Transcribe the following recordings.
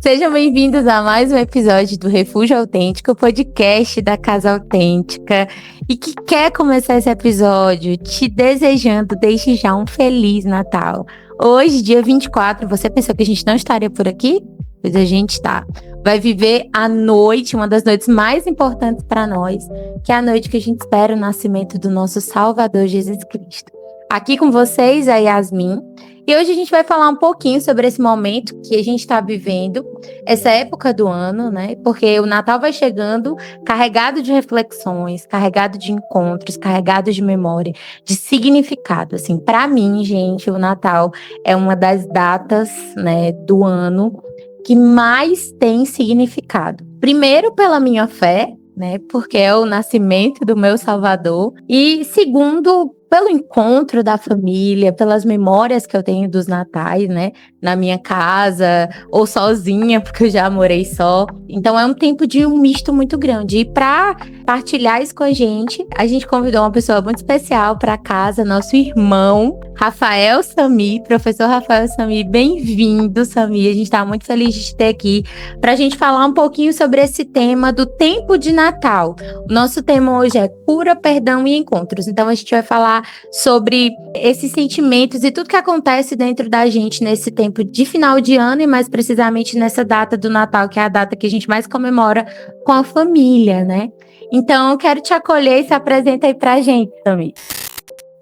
Sejam bem-vindos a mais um episódio do Refúgio Autêntico, podcast da Casa Autêntica. E que quer começar esse episódio te desejando desde já um Feliz Natal. Hoje, dia 24, você pensou que a gente não estaria por aqui? Pois a gente está. Vai viver a noite, uma das noites mais importantes para nós, que é a noite que a gente espera o nascimento do nosso Salvador Jesus Cristo. Aqui com vocês, a Yasmin. E hoje a gente vai falar um pouquinho sobre esse momento que a gente está vivendo, essa época do ano, né? Porque o Natal vai chegando carregado de reflexões, carregado de encontros, carregado de memória, de significado. Assim, para mim, gente, o Natal é uma das datas, né, do ano que mais tem significado. Primeiro, pela minha fé, né? Porque é o nascimento do meu Salvador. E segundo, pelo encontro da família, pelas memórias que eu tenho dos natais, né? Na minha casa, ou sozinha, porque eu já morei só. Então é um tempo de um misto muito grande. E para partilhar isso com a gente convidou uma pessoa muito especial para casa, nosso irmão, Rafael Sami, professor Rafael Sami. Bem-vindo, Sami. A gente está muito feliz de te ter aqui para a gente falar um pouquinho sobre esse tema do tempo de Natal. O nosso tema hoje é cura, perdão e encontros. Então a gente vai falar sobre esses sentimentos e tudo que acontece dentro da gente nesse tempo de final de ano e mais precisamente nessa data do Natal, que é a data que a gente mais comemora com a família, né? Então eu quero te acolher e se apresenta aí pra gente, Sami.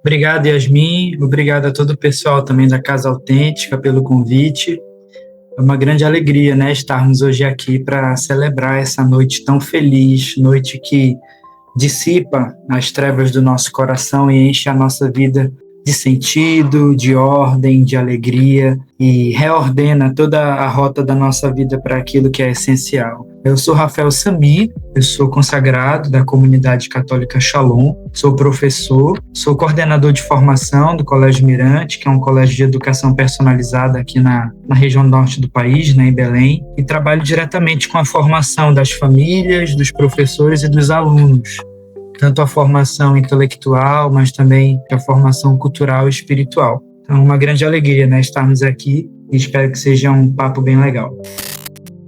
Obrigado, Yasmin. Obrigado a todo o pessoal também da Casa Autêntica pelo convite. É uma grande alegria, né, estarmos hoje aqui para celebrar essa noite tão feliz, noite que dissipa as trevas do nosso coração e enche a nossa vida de sentido, de ordem, de alegria e reordena toda a rota da nossa vida para aquilo que é essencial. Eu sou Rafael Sami, eu sou consagrado da comunidade católica Shalom, sou professor, sou coordenador de formação do Colégio Mirante, que é um colégio de educação personalizada aqui na região norte do país, né, em Belém, e trabalho diretamente com a formação das famílias, dos professores e dos alunos, tanto a formação intelectual, mas também a formação cultural e espiritual. Então, uma grande alegria, né, estarmos aqui e espero que seja um papo bem legal.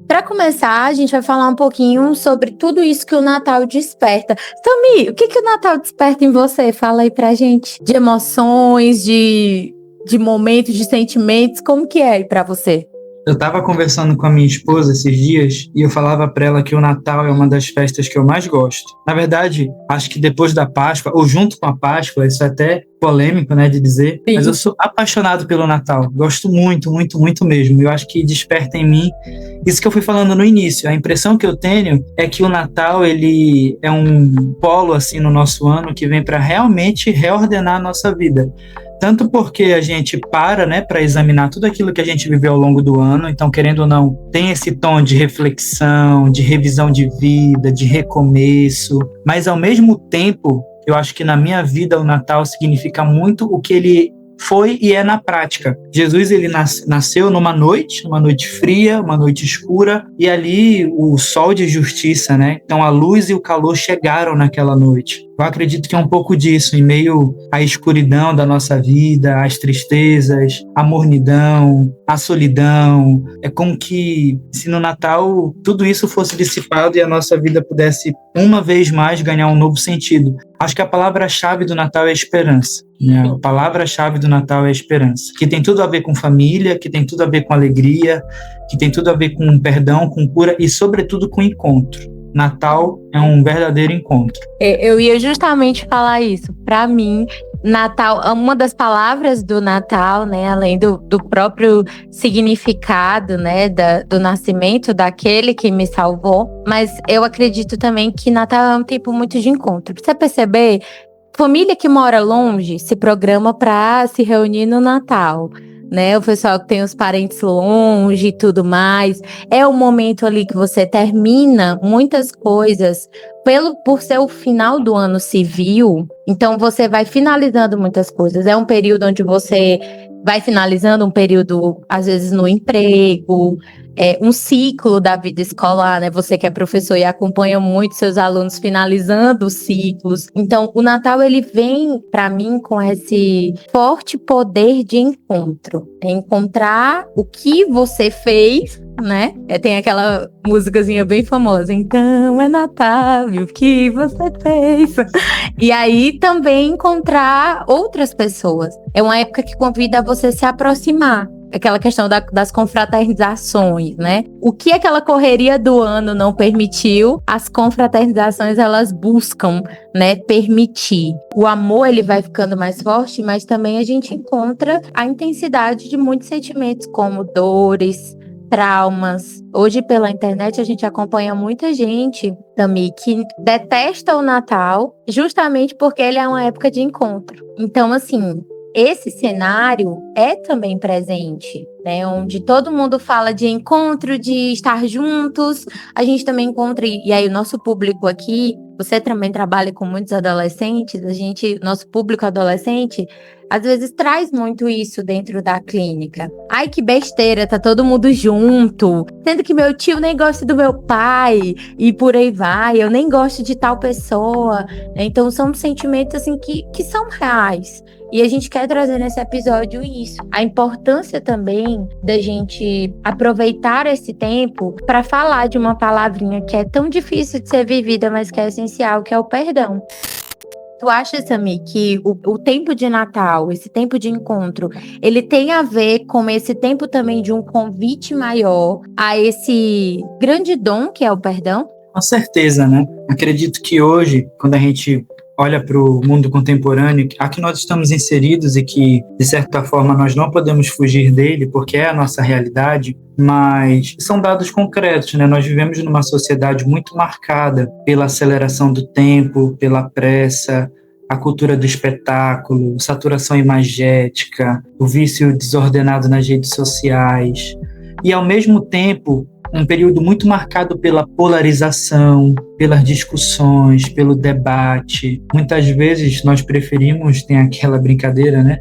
Para começar, a gente vai falar um pouquinho sobre tudo isso que o Natal desperta. Sami, o que o Natal desperta em você? Fala aí pra gente. De emoções, de momentos, de sentimentos, como que é aí pra você? Eu estava conversando com a minha esposa esses dias e eu falava para ela que o Natal é uma das festas que eu mais gosto. Na verdade, acho que depois da Páscoa, ou junto com a Páscoa, isso é até polêmico, né, de dizer, Sim. Mas eu sou apaixonado pelo Natal. Gosto muito, muito, muito mesmo. Eu acho que desperta em mim isso que eu fui falando no início. A impressão que eu tenho é que o Natal, ele é um polo, assim, no nosso ano que vem para realmente reordenar a nossa vida. Tanto porque a gente para, né, para examinar tudo aquilo que a gente viveu ao longo do ano, então, querendo ou não, tem esse tom de reflexão, de revisão de vida, de recomeço, mas ao mesmo tempo, eu acho que na minha vida o Natal significa muito o que ele foi e é na prática. Jesus, ele nasceu numa noite fria, uma noite escura, e ali o sol de justiça, né? Então a luz e o calor chegaram naquela noite. Eu acredito que é um pouco disso, em meio à escuridão da nossa vida, às tristezas, à mornidão, à solidão. É como que se no Natal tudo isso fosse dissipado e a nossa vida pudesse uma vez mais ganhar um novo sentido. Acho que a palavra-chave do Natal é esperança. Né? A palavra-chave do Natal é esperança, que tem tudo a ver com família, que tem tudo a ver com alegria, que tem tudo a ver com perdão, com cura e, sobretudo, com encontro. Natal é um verdadeiro encontro. Eu ia justamente falar isso. Para mim, Natal, uma das palavras do Natal, né, além do próprio significado, né, do nascimento daquele que me salvou, mas eu acredito também que Natal é um tempo muito de encontro. Pra você perceber, família que mora longe se programa para se reunir no Natal. Né, o pessoal que tem os parentes longe e tudo mais, é o momento ali que você termina muitas coisas por ser o final do ano civil, então você vai finalizando muitas coisas, é um período onde você vai finalizando um período, às vezes no emprego, um ciclo da vida escolar, né? Você que é professor e acompanha muito seus alunos finalizando os ciclos. Então, o Natal, ele vem, para mim, com esse forte poder de encontro. É encontrar o que você fez né? Tem aquela músicazinha bem famosa. Então é Natal, e o que você fez? E aí também encontrar outras pessoas. É uma época que convida você a se aproximar. Aquela questão das confraternizações, né? O que aquela correria do ano não permitiu, as confraternizações elas buscam, né, permitir. O amor ele vai ficando mais forte, mas também a gente encontra a intensidade de muitos sentimentos, como dores, traumas. Hoje pela internet a gente acompanha muita gente, Tami, que detesta o Natal justamente porque ele é uma época de encontro. Então, assim, esse cenário é também presente, né? Onde todo mundo fala de encontro, de estar juntos. A gente também encontra, e aí o nosso público aqui, você também trabalha com muitos adolescentes, nosso público adolescente, às vezes traz muito isso dentro da clínica. Ai, que besteira, tá todo mundo junto, sendo que meu tio nem gosta do meu pai, e por aí vai, eu nem gosto de tal pessoa. Então são sentimentos assim que são reais. E a gente quer trazer nesse episódio isso. A importância também da gente aproveitar esse tempo para falar de uma palavrinha que é tão difícil de ser vivida, mas que é essencial, que é o perdão. Tu acha, Sami, que o tempo de Natal, esse tempo de encontro, ele tem a ver com esse tempo também de um convite maior a esse grande dom que é o perdão? Com certeza, né? Acredito que hoje, quando a gente olha para o mundo contemporâneo, a que nós estamos inseridos e que, de certa forma, nós não podemos fugir dele, porque é a nossa realidade, mas são dados concretos, né? Nós vivemos numa sociedade muito marcada pela aceleração do tempo, pela pressa, a cultura do espetáculo, saturação imagética, o vício desordenado nas redes sociais, e, ao mesmo tempo, um período muito marcado pela polarização, pelas discussões, pelo debate. Muitas vezes nós preferimos, tem aquela brincadeira, né?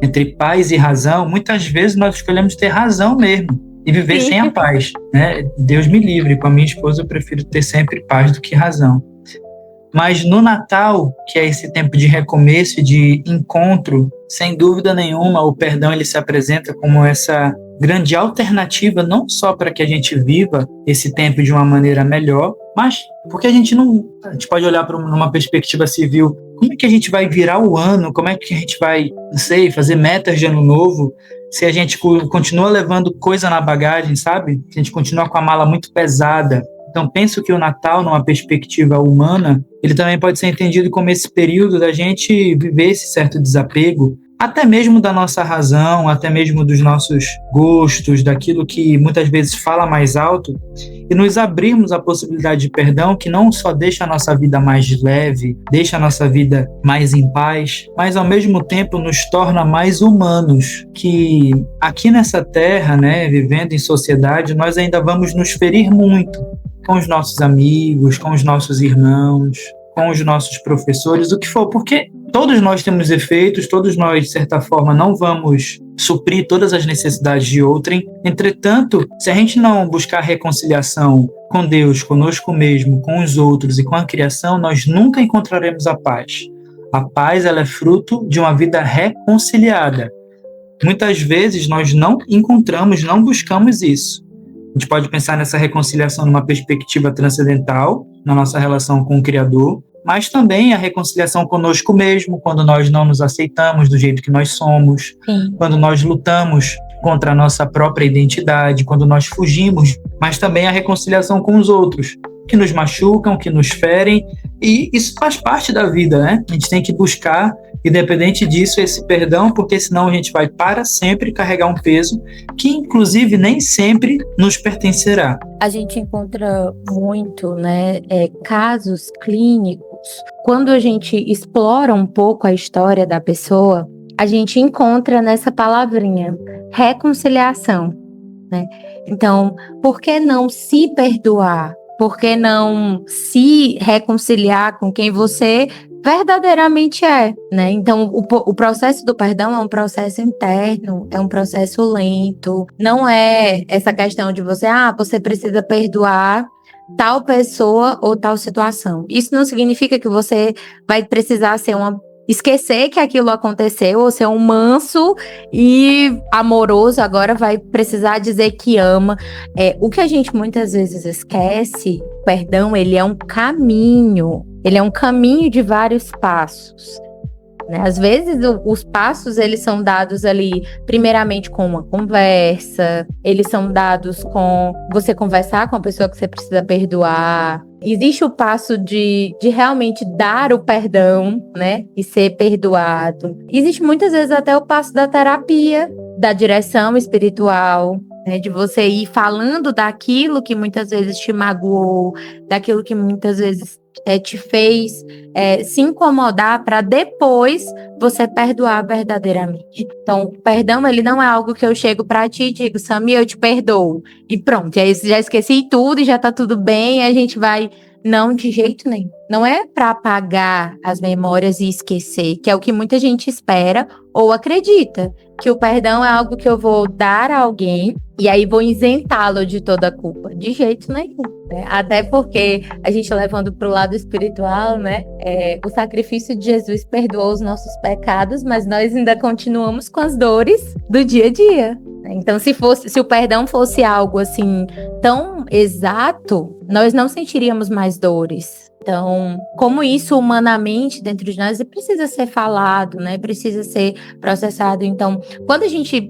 Entre paz e razão, muitas vezes nós escolhemos ter razão mesmo e viver sem a paz, né? Deus me livre, com a minha esposa eu prefiro ter sempre paz do que razão. Mas no Natal, que é esse tempo de recomeço e de encontro, sem dúvida nenhuma, o perdão ele se apresenta como essa grande alternativa, não só para que a gente viva esse tempo de uma maneira melhor, mas porque a gente pode olhar para numa perspectiva civil, como é que a gente vai virar o ano, como é que a gente vai, não sei, fazer metas de ano novo, se a gente continua levando coisa na bagagem, sabe? Se a gente continua com a mala muito pesada. Então, penso que o Natal, numa perspectiva humana, ele também pode ser entendido como esse período da gente viver esse certo desapego, até mesmo da nossa razão, até mesmo dos nossos gostos, daquilo que muitas vezes fala mais alto, e nos abrirmos à possibilidade de perdão, que não só deixa a nossa vida mais leve, deixa a nossa vida mais em paz, mas ao mesmo tempo nos torna mais humanos, que aqui nessa terra, né, vivendo em sociedade, nós ainda vamos nos ferir muito com os nossos amigos, com os nossos irmãos, com os nossos professores, o que for, porque todos nós temos efeitos, todos nós, de certa forma, não vamos suprir todas as necessidades de outrem. Entretanto, se a gente não buscar reconciliação com Deus, conosco mesmo, com os outros e com a criação, nós nunca encontraremos a paz. A paz, ela é fruto de uma vida reconciliada. Muitas vezes nós não encontramos, não buscamos isso. A gente pode pensar nessa reconciliação numa perspectiva transcendental, na nossa relação com o Criador, mas também a reconciliação conosco mesmo, quando nós não nos aceitamos do jeito que nós somos, quando nós lutamos contra a nossa própria identidade, quando nós fugimos, mas também a reconciliação com os outros, que nos machucam, que nos ferem, e isso faz parte da vida, né? A gente tem que buscar, independente disso, esse perdão, porque senão a gente vai para sempre carregar um peso que, inclusive, nem sempre nos pertencerá. A gente encontra muito, né, casos clínicos. Quando a gente explora um pouco a história da pessoa, a gente encontra nessa palavrinha, reconciliação, né? Então, por que não se perdoar? Por que não se reconciliar com quem você verdadeiramente é, né? Então, o processo do perdão é um processo interno, é um processo lento. Não é essa questão de você precisa perdoar tal pessoa ou tal situação. Isso não significa que você vai precisar ser uma esquecer que aquilo aconteceu, ou ser um manso e amoroso, agora vai precisar dizer que ama. O que a gente muitas vezes esquece, o perdão, ele é um caminho de vários passos. Né? Às vezes os passos eles são dados ali primeiramente com uma conversa, eles são dados com você conversar com a pessoa que você precisa perdoar. Existe o passo de realmente dar o perdão, né, e ser perdoado. Existe muitas vezes até o passo da terapia, da direção espiritual, né, de você ir falando daquilo que muitas vezes te magoou, daquilo que muitas vezes te fez se incomodar, para depois você perdoar verdadeiramente. Então, o perdão, ele não é algo que eu chego para ti e digo, Samir, eu te perdoo. E pronto, e aí já esqueci tudo e já tá tudo bem, e a gente vai... Não, de jeito nenhum. Não é para apagar as memórias e esquecer, que é o que muita gente espera ou acredita, que o perdão é algo que eu vou dar a alguém e aí vou isentá-lo de toda a culpa. De jeito nenhum. Né? Até porque a gente levando para o lado espiritual, né? O sacrifício de Jesus perdoou os nossos pecados, mas nós ainda continuamos com as dores do dia a dia. Então, se o perdão fosse algo assim tão exato, nós não sentiríamos mais dores. Então, como isso humanamente dentro de nós precisa ser falado, né? Precisa ser processado. Então,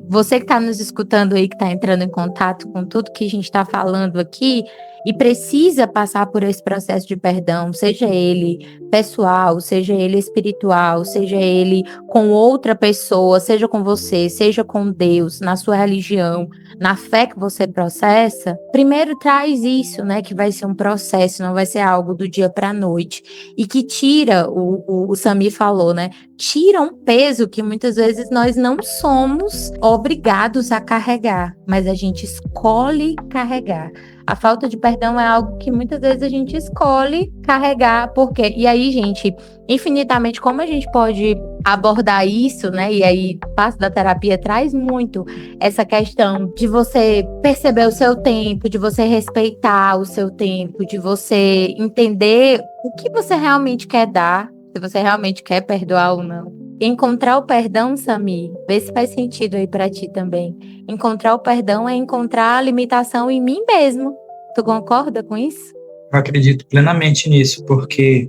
você que está nos escutando aí, que está entrando em contato com tudo que a gente está falando aqui e precisa passar por esse processo de perdão, seja ele pessoal, seja ele espiritual, seja ele com outra pessoa, seja com você, seja com Deus, na sua religião, na fé que você processa, primeiro traz isso, né? Que vai ser um processo, não vai ser algo do dia para a noite. E que tira, o Samir falou, né? Tira um peso que muitas vezes nós não somos obrigados a carregar, mas a gente escolhe carregar. A falta de perdão é algo que muitas vezes a gente escolhe carregar, porque... E aí, gente, infinitamente, como a gente pode abordar isso, né? E aí, o passo da terapia traz muito essa questão de você perceber o seu tempo, de você respeitar o seu tempo, de você entender o que você realmente quer dar, se você realmente quer perdoar ou não. Encontrar o perdão, Samir, vê se faz sentido aí pra ti também. Encontrar o perdão é encontrar a limitação em mim mesmo. Tu concorda com isso? Eu acredito plenamente nisso, porque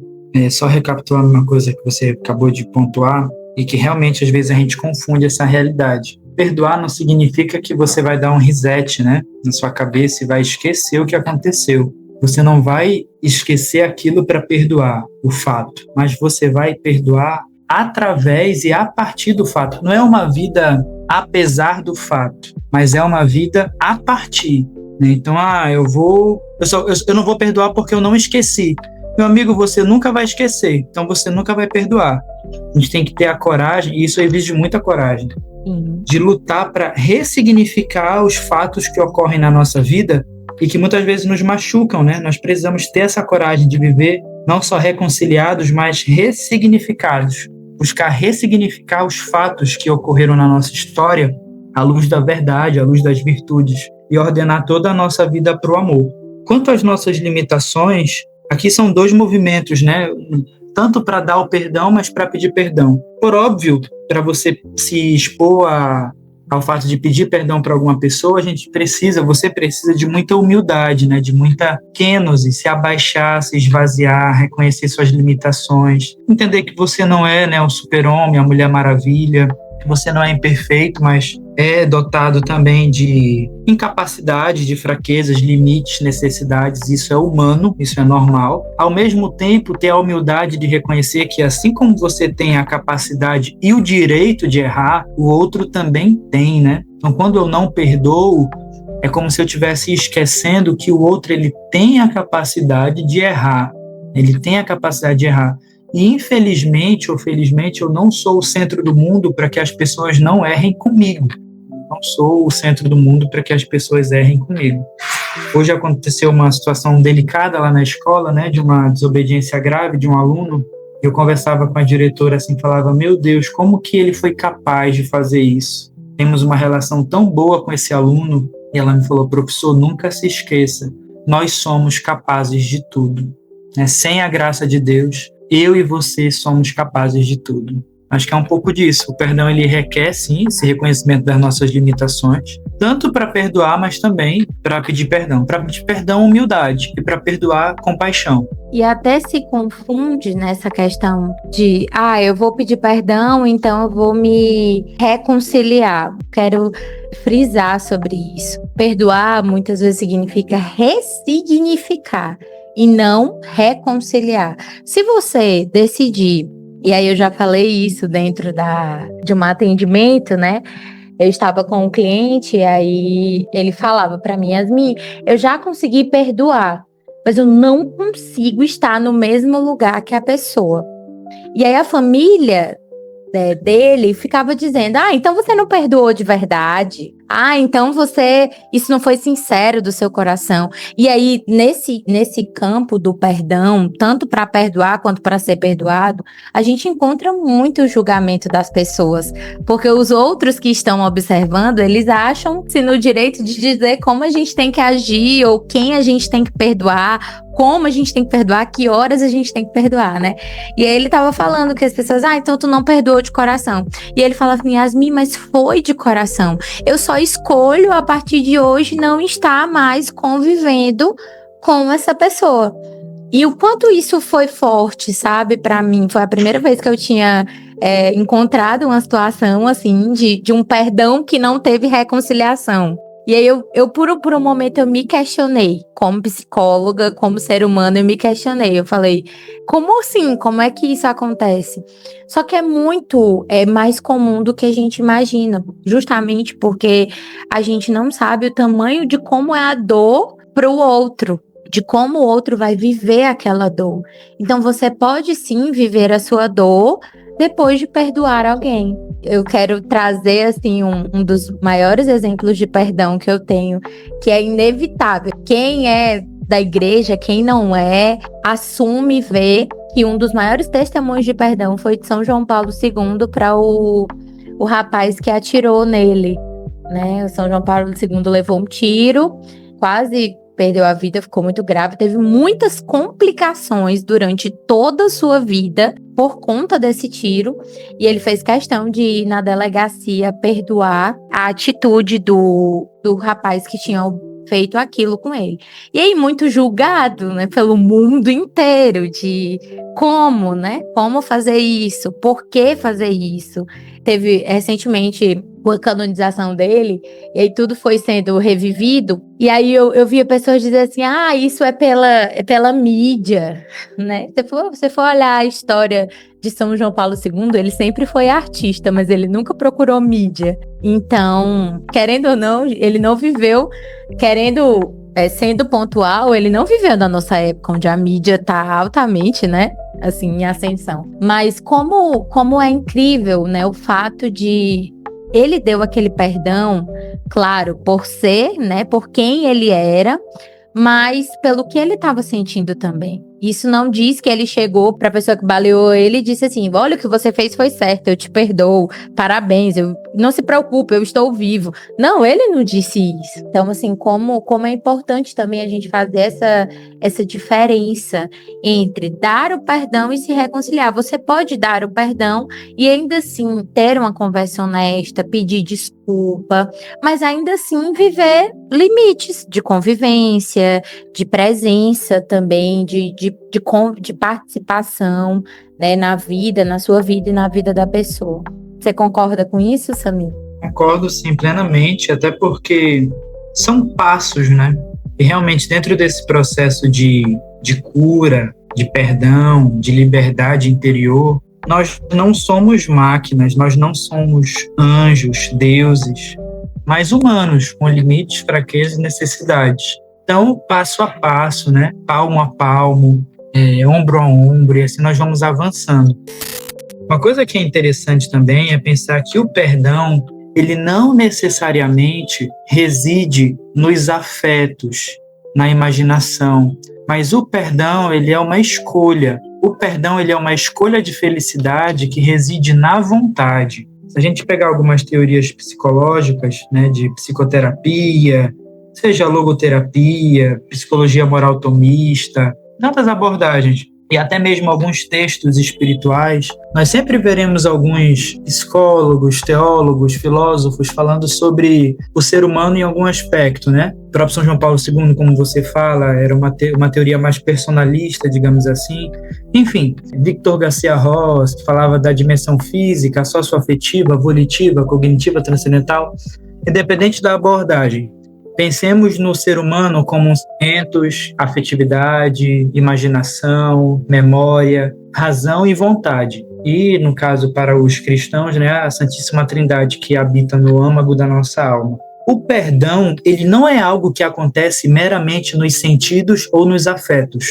só recapitulando uma coisa que você acabou de pontuar, e que realmente às vezes a gente confunde essa realidade. Perdoar não significa que você vai dar um reset, né, na sua cabeça e vai esquecer o que aconteceu. Você não vai esquecer aquilo para perdoar o fato, mas você vai perdoar através e a partir do fato. Não é uma vida apesar do fato, mas é uma vida a partir. Né? Então, eu não vou perdoar porque eu não esqueci. Meu amigo, você nunca vai esquecer, então você nunca vai perdoar. A gente tem que ter a coragem, e isso exige muita coragem, de lutar para ressignificar os fatos que ocorrem na nossa vida e que muitas vezes nos machucam, né? Nós precisamos ter essa coragem de viver não só reconciliados, mas ressignificados. Buscar ressignificar os fatos que ocorreram na nossa história à luz da verdade, à luz das virtudes, e ordenar toda a nossa vida para o amor. Quanto às nossas limitações, aqui são dois movimentos, né? Tanto para dar o perdão, mas para pedir perdão. Por óbvio, para você se expor ao fato de pedir perdão para alguma pessoa, você precisa de muita humildade, né? De muita kênose, se abaixar, se esvaziar, reconhecer suas limitações, entender que você não é, né, o super-homem, a Mulher Maravilha, que você não é imperfeito, mas é dotado também de incapacidade, de fraquezas, limites, necessidades. Isso é humano, isso é normal. Ao mesmo tempo, ter a humildade de reconhecer que, assim como você tem a capacidade e o direito de errar, o outro também tem, né? Então, quando eu não perdoo, é como se eu estivesse esquecendo que o outro ele tem a capacidade de errar. Ele tem a capacidade de errar. E, infelizmente ou felizmente, eu não sou o centro do mundo para que as pessoas não errem comigo. Não sou o centro do mundo para que as pessoas errem comigo. Hoje aconteceu uma situação delicada lá na escola, né, de uma desobediência grave de um aluno. Eu conversava com a diretora assim, falava, meu Deus, como que ele foi capaz de fazer isso? Temos uma relação tão boa com esse aluno. E ela me falou, professor, nunca se esqueça, nós somos capazes de tudo. Sem a graça de Deus, eu e você somos capazes de tudo. Acho que é um pouco disso. O perdão, ele requer, sim, esse reconhecimento das nossas limitações, tanto para perdoar, mas também para pedir perdão. Para pedir perdão, humildade, e para perdoar, compaixão. E até se confunde nessa questão de, eu vou pedir perdão, então eu vou me reconciliar. Quero frisar sobre isso. Perdoar muitas vezes significa ressignificar e não reconciliar. Se você decidir, e aí eu já falei isso dentro de um atendimento, né? Eu estava com um cliente e aí ele falava para mim, Yasmin, eu já consegui perdoar, mas eu não consigo estar no mesmo lugar que a pessoa. E aí a família dele ficava dizendo, então você não perdoou de verdade. Então isso não foi sincero do seu coração. E aí, nesse campo do perdão, tanto para perdoar quanto para ser perdoado, a gente encontra muito o julgamento das pessoas. Porque os outros que estão observando, eles acham-se no direito de dizer como a gente tem que agir, ou quem a gente tem que perdoar, como a gente tem que perdoar, que horas a gente tem que perdoar, né? E aí ele tava falando que as pessoas, então tu não perdoou de coração. E ele falava assim, Yasmin, mas foi de coração. Eu só escolho, a partir de hoje, não estar mais convivendo com essa pessoa. E o quanto isso foi forte, sabe, pra mim. Foi a primeira vez que eu tinha encontrado uma situação, assim, de um perdão que não teve reconciliação. E aí eu por um momento, eu me questionei, como psicóloga, como ser humano, eu me questionei. Eu falei, como assim? Como é que isso acontece? Só que é mais comum do que a gente imagina, justamente porque a gente não sabe o tamanho de como é a dor para o outro, de como o outro vai viver aquela dor. Então você pode sim viver a sua dor depois de perdoar alguém. Eu quero trazer, assim, um dos maiores exemplos de perdão que eu tenho, que é inevitável. Quem é da igreja, quem não é, assume e vê que um dos maiores testemunhos de perdão foi de São João Paulo II para o rapaz que atirou nele, né? O São João Paulo II levou um tiro, quase perdeu a vida, ficou muito grave, teve muitas complicações durante toda a sua vida por conta desse tiro, e ele fez questão de ir na delegacia perdoar a atitude do rapaz que tinha feito aquilo com ele. E aí, muito julgado, né, pelo mundo inteiro, de como, né, como fazer isso, por que fazer isso. Teve, recentemente, a canonização dele, e aí tudo foi sendo revivido, e aí eu via pessoas dizer assim, isso é pela mídia, né? Se você for olhar a história de São João Paulo II, ele sempre foi artista, mas ele nunca procurou mídia. Então, querendo ou não, ele não viveu, sendo pontual, ele não viveu na nossa época, onde a mídia tá altamente, né, assim, em ascensão. Mas como é incrível, né, o fato de ele deu aquele perdão, claro, por ser, né, por quem ele era, mas pelo que ele estava sentindo também. Isso não diz que ele chegou para a pessoa que baleou ele e disse assim, olha, o que você fez foi certo, eu te perdoo, parabéns, não se preocupe, eu estou vivo. Não, ele não disse isso. Então, assim, como é importante também a gente fazer essa diferença entre dar o perdão e se reconciliar. Você pode dar o perdão e ainda assim ter uma conversa honesta, pedir desculpa, mas ainda assim viver limites de convivência, de presença também, de participação, né, na sua vida e na vida da pessoa. Você concorda com isso, Samir? Concordo, sim, plenamente, até porque são passos, né? E realmente dentro desse processo de cura, de perdão, de liberdade interior, nós não somos máquinas, nós não somos anjos, deuses, mas humanos, com limites, fraquezas e necessidades. Então, passo a passo, né? Palmo a palmo, ombro a ombro, e assim nós vamos avançando. Uma coisa que é interessante também é pensar que o perdão, ele não necessariamente reside nos afetos, na imaginação, mas o perdão, ele é uma escolha. O perdão, ele é uma escolha de felicidade que reside na vontade. Se a gente pegar algumas teorias psicológicas, né, de psicoterapia, seja logoterapia, psicologia moral tomista, tantas abordagens, e até mesmo alguns textos espirituais, nós sempre veremos alguns psicólogos, teólogos, filósofos falando sobre o ser humano em algum aspecto, né? O próprio São João Paulo II, como você fala, era uma teoria mais personalista, digamos assim. Enfim, Victor Garcia Ross falava da dimensão física, socioafetiva, volitiva, cognitiva, transcendental. Independente da abordagem, pensemos no ser humano como sentimentos, afetividade, imaginação, memória, razão e vontade. E, no caso, para os cristãos, né, a Santíssima Trindade que habita no âmago da nossa alma. O perdão, ele não é algo que acontece meramente nos sentidos ou nos afetos.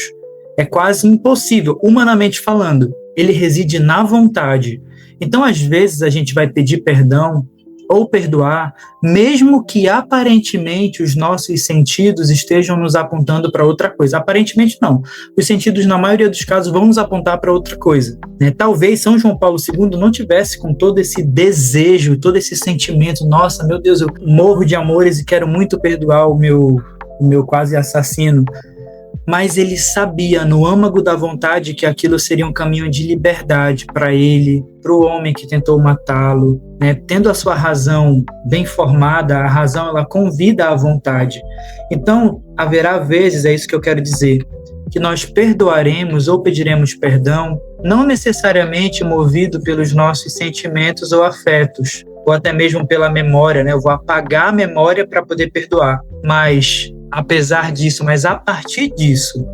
É quase impossível, humanamente falando. Ele reside na vontade. Então, às vezes, a gente vai pedir perdão ou perdoar, mesmo que aparentemente os nossos sentidos estejam nos apontando para outra coisa. Aparentemente não. Os sentidos, na maioria dos casos, vão nos apontar para outra coisa, né? Talvez São João Paulo II não tivesse com todo esse desejo, todo esse sentimento, nossa, meu Deus, eu morro de amores e quero muito perdoar o meu quase assassino. Mas ele sabia no âmago da vontade que aquilo seria um caminho de liberdade para ele, para o homem que tentou matá-lo, né? Tendo a sua razão bem formada, a razão ela convida à vontade. Então, haverá vezes, é isso que eu quero dizer, que nós perdoaremos ou pediremos perdão, não necessariamente movido pelos nossos sentimentos ou afetos, ou até mesmo pela memória, né? Eu vou apagar a memória para poder perdoar, mas apesar disso, mas a partir disso,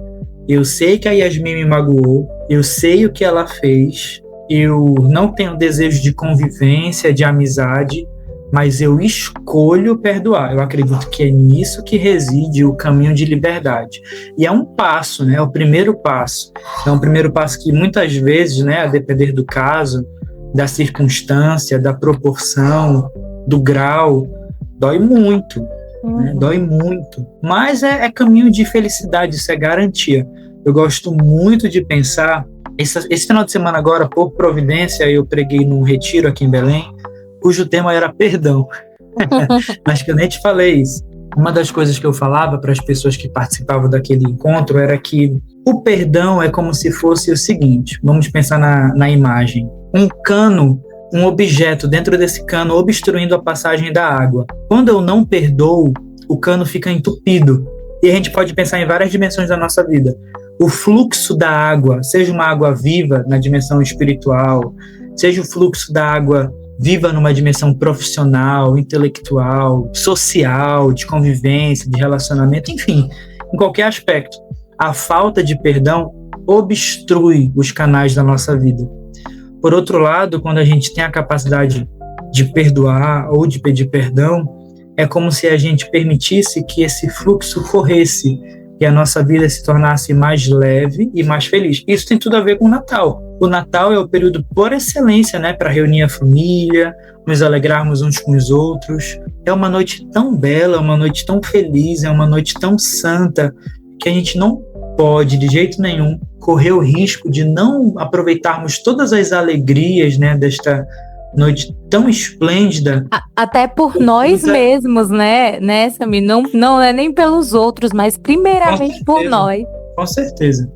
eu sei que a Yasmin me magoou, eu sei o que ela fez, eu não tenho desejo de convivência, de amizade, mas eu escolho perdoar. Eu acredito que é nisso que reside o caminho de liberdade. E é um passo, né? É o primeiro passo. É um primeiro passo que muitas vezes, né, a depender do caso, da circunstância, da proporção, do grau, dói muito. Né? Dói muito, mas é caminho de felicidade, isso é garantia. Eu gosto muito de pensar, esse final de semana agora, por providência, eu preguei num retiro aqui em Belém, cujo tema era perdão, mas que eu nem te falei isso. Uma das coisas que eu falava para as pessoas que participavam daquele encontro era que o perdão é como se fosse o seguinte, vamos pensar na imagem, um cano, um objeto dentro desse cano obstruindo a passagem da água. Quando eu não perdoo, o cano fica entupido. E a gente pode pensar em várias dimensões da nossa vida. O fluxo da água, seja uma água viva na dimensão espiritual, seja o fluxo da água viva numa dimensão profissional, intelectual, social, de convivência, de relacionamento, enfim, em qualquer aspecto. A falta de perdão obstrui os canais da nossa vida. Por outro lado, quando a gente tem a capacidade de perdoar ou de pedir perdão, é como se a gente permitisse que esse fluxo corresse e a nossa vida se tornasse mais leve e mais feliz. Isso tem tudo a ver com o Natal. O Natal é o período por excelência, né, para reunir a família, nos alegrarmos uns com os outros. É uma noite tão bela, uma noite tão feliz, é uma noite tão santa, que a gente não pode, de jeito nenhum, correr o risco de não aproveitarmos todas as alegrias, né, desta noite tão esplêndida. Até por nós mesmos, né, Samir? Não é nem pelos outros, mas primeiramente por nós. Com certeza.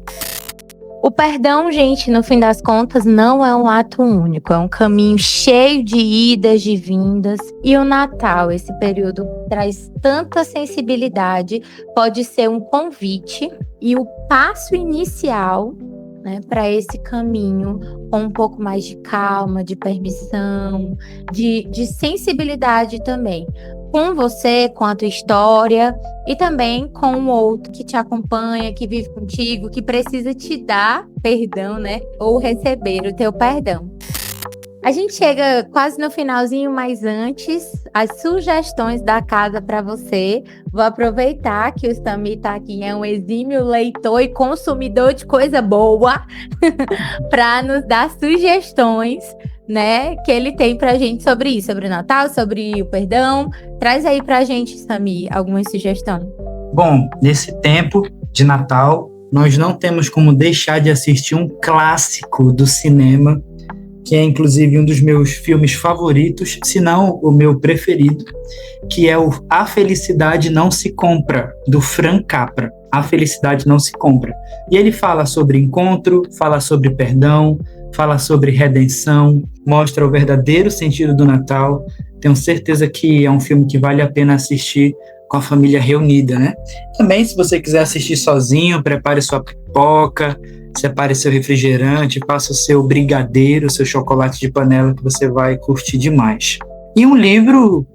O perdão, gente, no fim das contas, não é um ato único. É um caminho cheio de idas, de vindas. E o Natal, esse período, traz tanta sensibilidade. Pode ser um convite e o passo inicial, né, para esse caminho com um pouco mais de calma, de permissão, de sensibilidade também. Com você, com a tua história e também com o outro que te acompanha, que vive contigo, que precisa te dar perdão, né? Ou receber o teu perdão. A gente chega quase no finalzinho, mas antes, as sugestões da casa para você. Vou aproveitar que o Samir tá aqui, é um exímio leitor e consumidor de coisa boa, para nos dar sugestões, né, que ele tem pra gente sobre isso, sobre o Natal, sobre o perdão. Traz aí pra gente, Samir, algumas sugestões. Bom, nesse tempo de Natal, nós não temos como deixar de assistir um clássico do cinema, que é inclusive um dos meus filmes favoritos, se não o meu preferido, que é o A Felicidade Não Se Compra, do Frank Capra. A Felicidade Não Se Compra. E ele fala sobre encontro, fala sobre perdão, fala sobre redenção, mostra o verdadeiro sentido do Natal. Tenho certeza que é um filme que vale a pena assistir com a família reunida, né? Também, se você quiser assistir sozinho, prepare sua pipoca, separe seu refrigerante, faça o seu brigadeiro, seu chocolate de panela, que você vai curtir demais. E um livro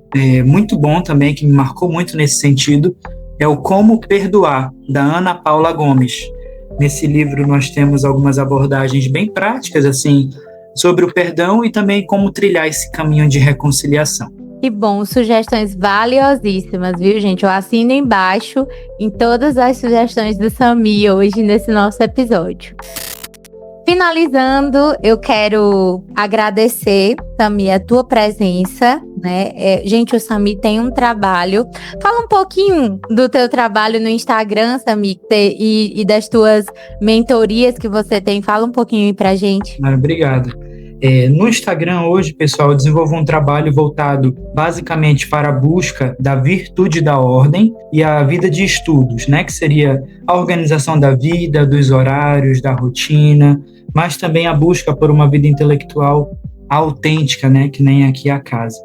muito bom também, que me marcou muito nesse sentido, é o Como Perdoar, da Ana Paula Gomes. Nesse livro nós temos algumas abordagens bem práticas, assim, sobre o perdão e também como trilhar esse caminho de reconciliação. Que bom, sugestões valiosíssimas, viu, gente? Eu assino embaixo em todas as sugestões do Sami hoje nesse nosso episódio. Finalizando, eu quero agradecer, Sami, a tua presença, né? Gente, o Sami tem um trabalho. Fala um pouquinho do teu trabalho no Instagram, Sami, e das tuas mentorias que você tem. Fala um pouquinho aí pra gente. Obrigado. No Instagram hoje, pessoal, eu desenvolvo um trabalho voltado basicamente para a busca da virtude da ordem e a vida de estudos, né? Que seria a organização da vida, dos horários, da rotina, mas também a busca por uma vida intelectual autêntica, né? Que nem aqui a casa.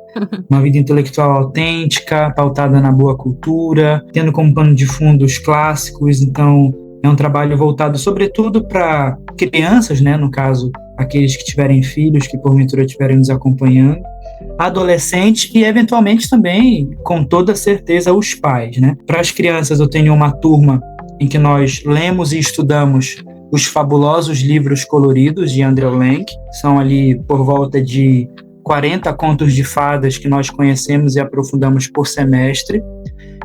Uma vida intelectual autêntica, pautada na boa cultura, tendo como pano de fundo os clássicos. Então, é um trabalho voltado sobretudo para crianças, né? No caso, aqueles que tiverem filhos, que porventura estiverem nos acompanhando, adolescentes e, eventualmente, também, com toda certeza, os pais, né? Para as crianças, eu tenho uma turma em que nós lemos e estudamos os fabulosos livros coloridos de André Lenk. São ali por volta de 40 contos de fadas que nós conhecemos e aprofundamos por semestre.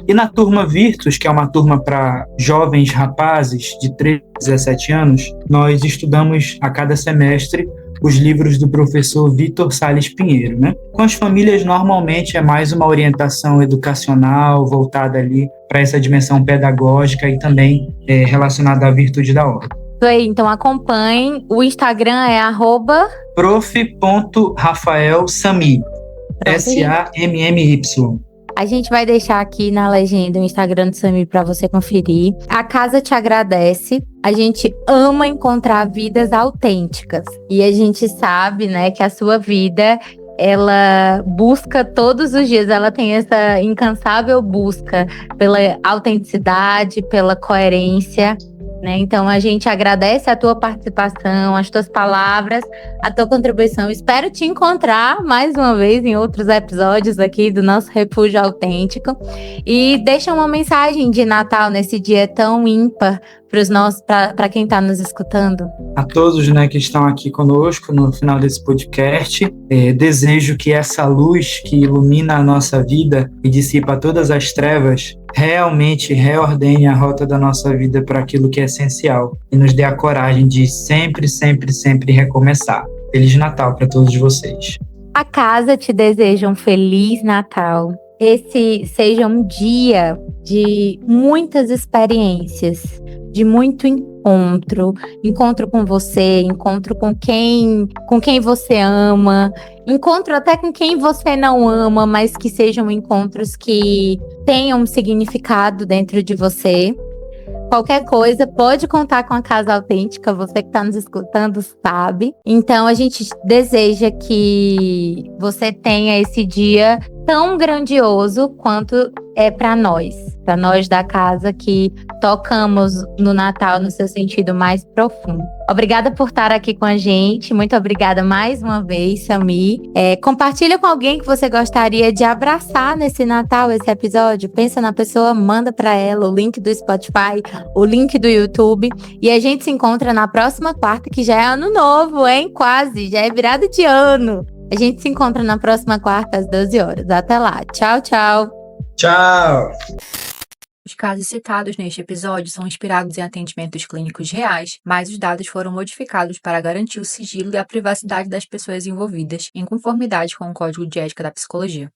E na turma Virtus, que é uma turma para jovens rapazes de 13 a 17 anos, nós estudamos a cada semestre os livros do professor Vitor Sales Pinheiro, né? Com as famílias, normalmente, é mais uma orientação educacional voltada ali para essa dimensão pedagógica e também relacionada à virtude da ordem. Então acompanhem. O Instagram é @prof.rafaelsami, SAMMY. A gente vai deixar aqui na legenda o Instagram do Sami para você conferir. A casa te agradece. A gente ama encontrar vidas autênticas. E a gente sabe, né, que a sua vida, ela busca todos os dias, ela tem essa incansável busca pela autenticidade, pela coerência, né? Então a gente agradece a tua participação, as tuas palavras, a tua contribuição. Espero te encontrar mais uma vez em outros episódios aqui do nosso Refúgio Autêntico. E deixa uma mensagem de Natal nesse dia tão ímpar para quem está nos escutando. A todos, né, que estão aqui conosco no final desse podcast, desejo que essa luz que ilumina a nossa vida e dissipa todas as trevas realmente reordene a rota da nossa vida para aquilo que é essencial e nos dê a coragem de sempre, sempre, sempre recomeçar. Feliz Natal para todos vocês. A casa te deseja um Feliz Natal. Esse seja um dia de muitas experiências, de muito encontro com você, encontro com quem você ama, encontro até com quem você não ama, mas que sejam encontros que tenham um significado dentro de você. Qualquer coisa, pode contar com a Casa Autêntica, você que está nos escutando sabe. Então, a gente deseja que você tenha esse dia tão grandioso quanto é para nós da casa que tocamos no Natal no seu sentido mais profundo. Obrigada por estar aqui com a gente, muito obrigada mais uma vez, Sami. Compartilha com alguém que você gostaria de abraçar nesse Natal, esse episódio. Pensa na pessoa, manda para ela o link do Spotify, o link do YouTube. E a gente se encontra na próxima quarta, que já é ano novo, hein? Quase, já é virada de ano. A gente se encontra na próxima quarta às 12 horas. Até lá. Tchau, tchau. Tchau. Os casos citados neste episódio são inspirados em atendimentos clínicos reais, mas os dados foram modificados para garantir o sigilo e a privacidade das pessoas envolvidas, em conformidade com o Código de Ética da Psicologia.